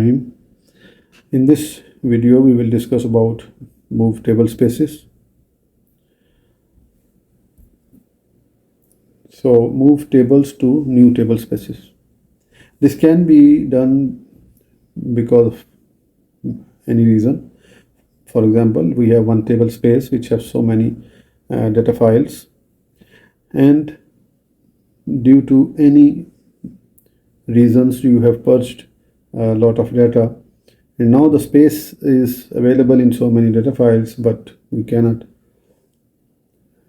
Bismillahirrahmanirrahim. In this video we will discuss about move table spaces. So move tables to new table spaces. This can be done because of any reason. For example, we have one table space which has so many data files, and due to any reasons you have purged a lot of data, and now the space is available in so many data files, but we cannot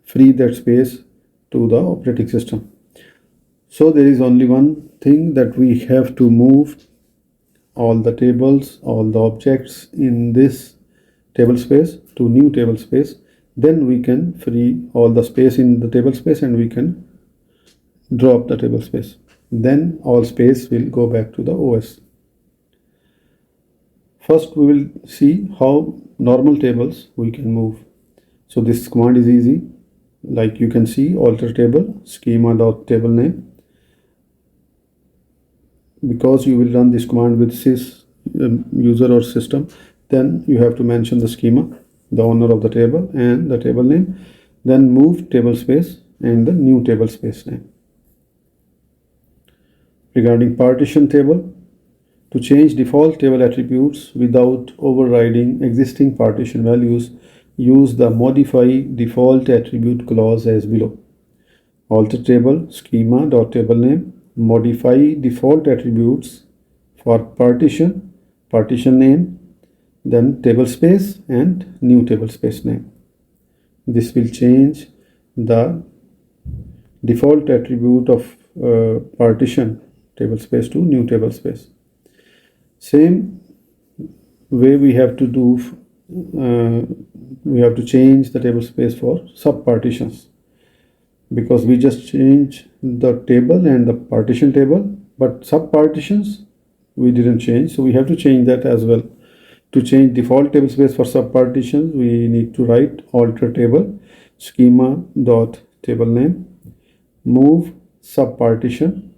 free that space to the operating system. So there is only one thing, that we have to move all the tables, all the objects in this table space to new table space. Then we can free all the space in the table space and we can drop the table space. Then all space will go back to the OS. First we will see how normal tables we can move. So this command is easy. Like you can see, alter table schema.table name. Because you will run this command with sys user or system, then you have to mention the schema, the owner of the table and the table name, then move table space and the new table space name. Regarding partition table, to change default table attributes without overriding existing partition values, use the modify default attribute clause as below. Alter table schema.table name, modify default attributes for partition, partition name, then table space and new table space name. This will change the default attribute of partition table space to new table space. Same way we have to do, we have to change the table space for sub partitions, because we just change the table and the partition table, but sub partitions we didn't change, so we have to change that as well. To change default table space for sub partitions, we need to write alter table schema.table name, move sub partition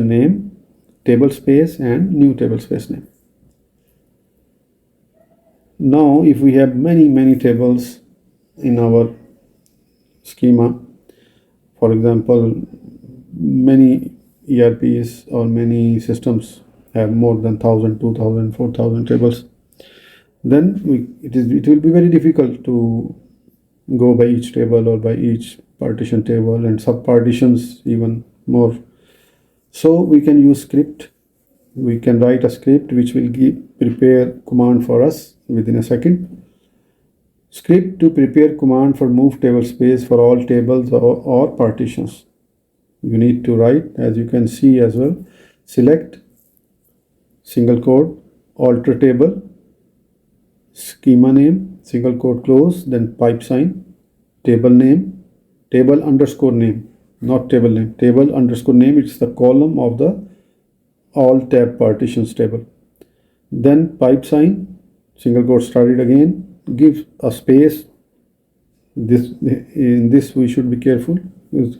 name, table space and new table space name. Now if we have many tables in our schema, for example, many ERPs or many systems have more than 1000, 2000, 4000 tables, then it will be very difficult to go by each table or by each partition table, and sub partitions even more. So we can use script. We can write a script which will prepare command for us within a second. Script to prepare command for move table space for all tables or partitions. You need to write, as you can see as well, select single quote alter table schema name single quote close, then pipe sign, table name, table underscore name, not table name, table underscore name, it's the column of the all tab partitions table, then pipe sign, single quote started again, give a space. In this we should be careful.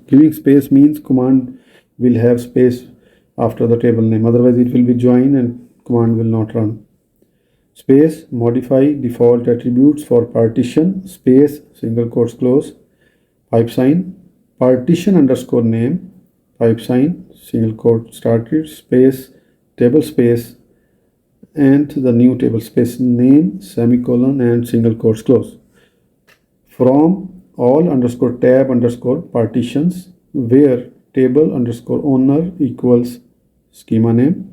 Giving space means command will have space after the table name, otherwise it will be join and command will not run. Space, modify default attributes for partition, space, single quotes close, pipe sign, partition underscore name, pipe sign, single quote started, space, table space and the new table space name, semicolon and single quotes close, from all underscore tab underscore partitions, where table underscore owner equals schema name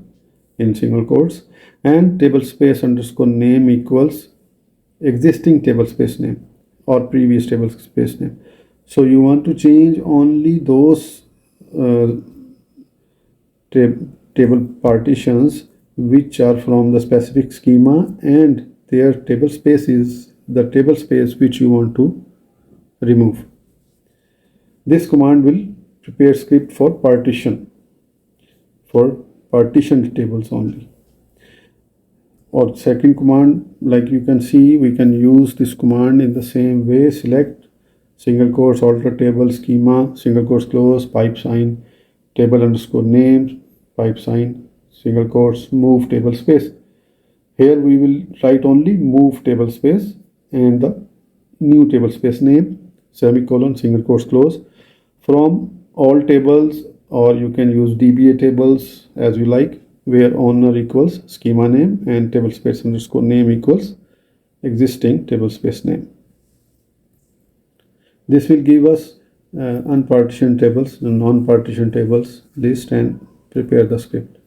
in single quotes and table space underscore name equals existing table space name or previous table space name. So you want to change only those table partitions which are from the specific schema, and their table space is the table space which you want to remove. This command will prepare script for partition, for partitioned tables only. Or second command, like you can see, we can use this command in the same way. Select single quotes alter table schema, single quotes close, pipe sign, table underscore name, pipe sign, single quotes, move table space. Here we will write only move table space and the new table space name, semicolon, single quotes close, from all tables, or you can use DBA tables as you like, where owner equals schema name and table space underscore name equals existing table space name. This will give us unpartitioned tables and non-partitioned tables list and prepare the script.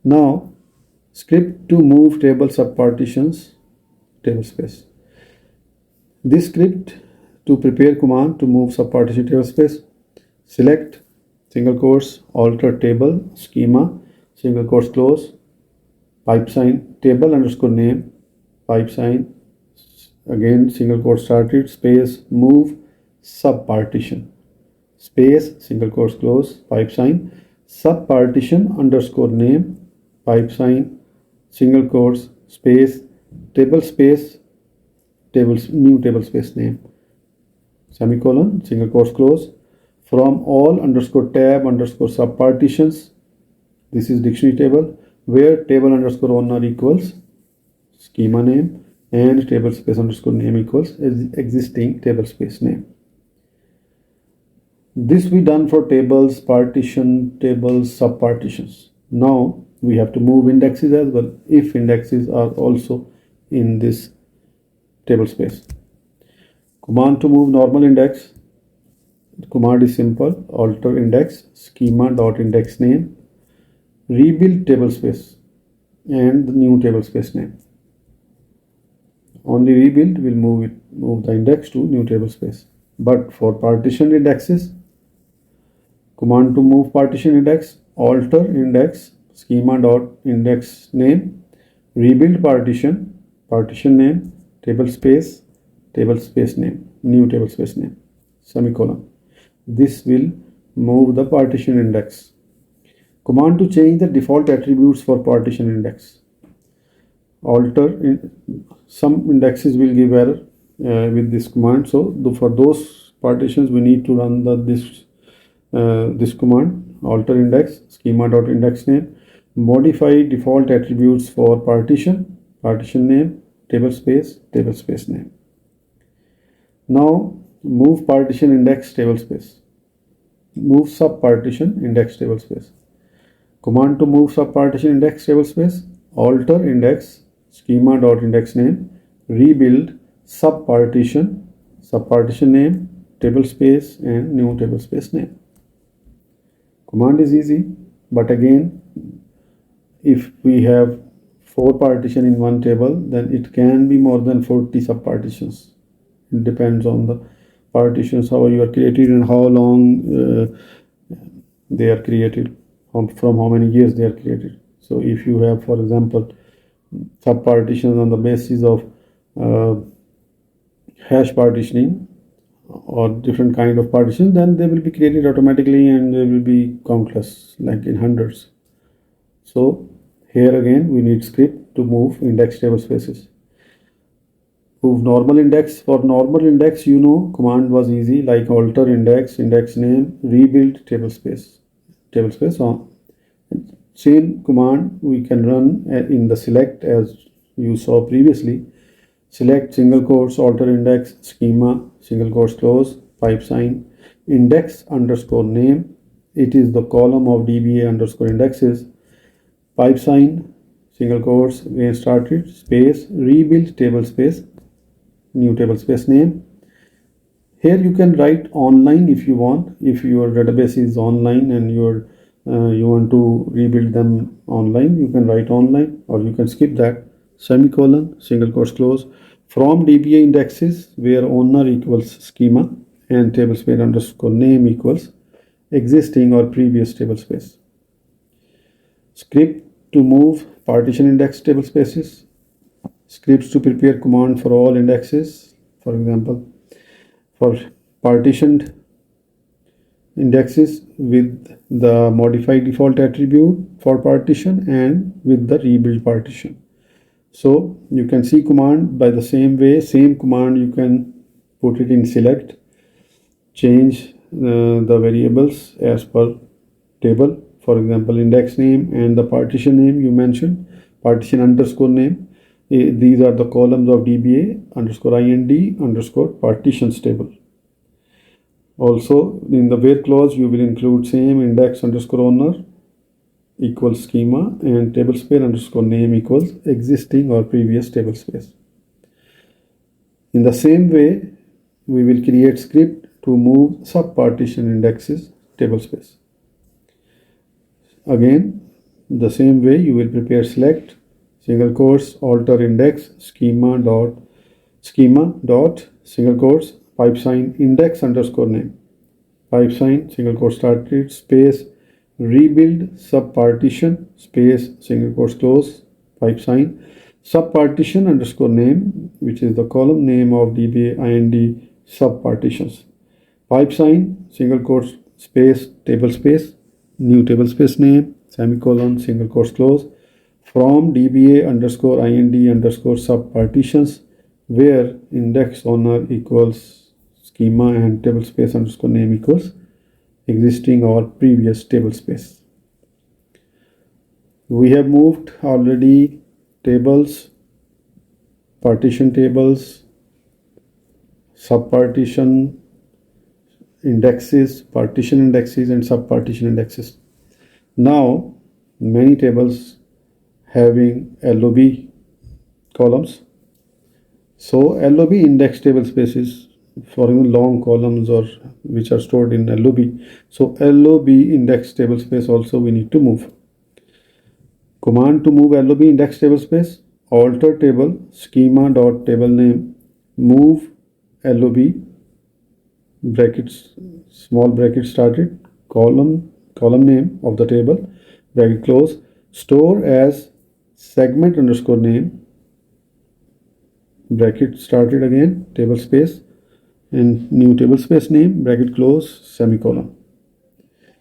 Now, script to move table subpartitions table space. This script to prepare command to move subpartition table space. Select single quotes alter table schema single quotes close pipe sign table underscore name pipe sign again single quote started space move subpartition space single quotes close pipe sign subpartition underscore name pipe sign single quotes space table space tables new table space name semicolon single quotes close from all underscore tab underscore subpartitions. This is dictionary table where table underscore owner equals schema name and table space underscore name equals existing table space name. This we done for tables, partition, tables, subpartitions. Now we have to move indexes as well if indexes are also in this table space. Command to move normal index. The command is simple, alter index schema dot index name, rebuild table space and the new table space name. Only rebuild will move the index to new table space. But for partition indexes, command to move partition index, alter index schema dot index name, rebuild partition, partition name, table space name, new table space name, semicolon. This will move the partition index. Command to change the default attributes for partition index. Alter some indexes will give error with this command. So for those partitions we need to run this command alter index schema dot index name, modify default attributes for partition name, table space name. Now move partition index table space, move subpartition index table space. Command to move subpartition index table space, alter index schema dot index name, rebuild subpartition name, table space and new table space name. Command is easy, but again if we have 4 partition in one table, then it can be more than 40 subpartitions. It depends on the partitions how you are created and how long they are created, from how many years they are created. So if you have, for example, subpartitions on the basis of hash partitioning or different kind of partition, then they will be created automatically and they will be countless, like in hundreds. So here again we need script to move index table spaces. Move normal index. For normal index, command was easy, like alter index name, rebuild table space on. Same command we can run in the select as you saw previously. Select single quotes alter index schema single quotes close pipe sign index underscore name. It is the column of DBA underscore indexes. Pipe sign single quotes again started space rebuild table space new table space name. Here you can write online if you want. If your database is online and you want to rebuild them online, you can write online, or you can skip that. Semicolon single quotes close from DBA indexes where owner equals schema and table space underscore name equals existing or previous table space. Script to move partition index table spaces. Scripts to prepare command for all indexes. For example, for partitioned indexes with the modified default attribute for partition and with the rebuild partition. So you can see command by the same way. Same command you can put it in select, change the variables as per table for example, index name and the partition name you mentioned, partition underscore name. These are the columns of DBA underscore IND underscore partitions table. Also, in the where clause, you will include same index underscore owner equals schema and tablespace underscore name equals existing or previous tablespace. In the same way, we will create script to move subpartition indexes tablespace. Again, the same way you will prepare select single quotes alter index schema dot single quotes pipe sign index underscore name pipe sign single quote started space rebuild subpartition space single quotes close pipe sign subpartition underscore name, which is the column name of DBA IND subpartitions. Pipe sign single quotes space tablespace new tablespace name semicolon single quotes close from DBA underscore IND underscore subpartitions where index owner equals schema and tablespace underscore name equals existing or previous tablespace. We have moved already tables, partition tables, subpartition indexes, partition indexes and subpartition indexes. Now many tables having LOB columns. So LOB index table spaces for long columns or which are stored in LOB. So LOB index table space also we need to move. Command to move LOB index table space alter table schema dot table name move LOB brackets small bracket started column name of the table bracket close store as segment underscore name bracket started again table space and new table space name bracket close semicolon.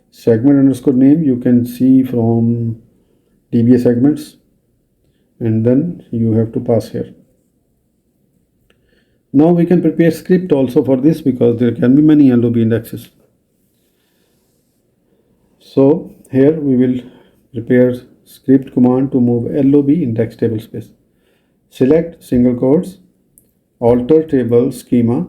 Segment underscore name you can see from DBA segments and then you have to pass here. Now we can prepare script also for this because there can be many LOB indexes. So here we will prepare script command to move LOB index table space. Select single quotes alter table schema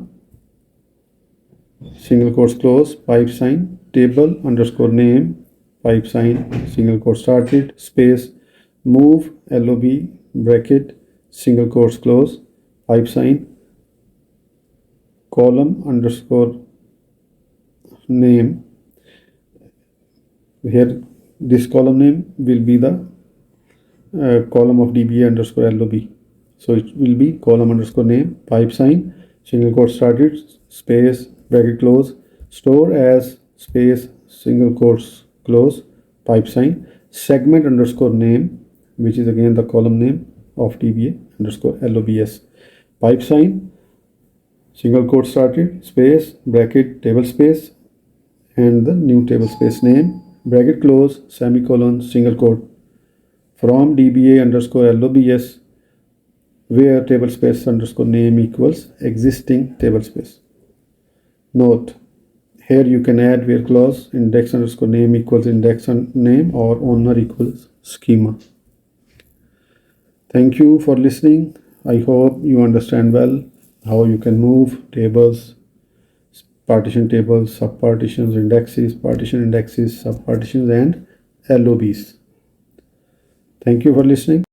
single quotes close pipe sign table underscore name pipe sign single quote started space move LOB bracket single quotes close pipe sign column underscore name. Here this column name will be the column of DBA underscore LOB. So it will be column underscore name pipe sign single quote started space bracket close store as space single quotes close pipe sign segment underscore name, which is again the column name of DBA underscore LOBS pipe sign single quote started space bracket table space and the new table space name bracket close semicolon single quote from DBA underscore LOBS where table space underscore name equals existing table space. Note, here you can add where clause index underscore name equals index name or owner equals schema. Thank you for listening. I hope you understand well how you can move tables, partition tables, subpartitions, indexes, partition indexes, subpartitions and LOBs. Thank you for listening.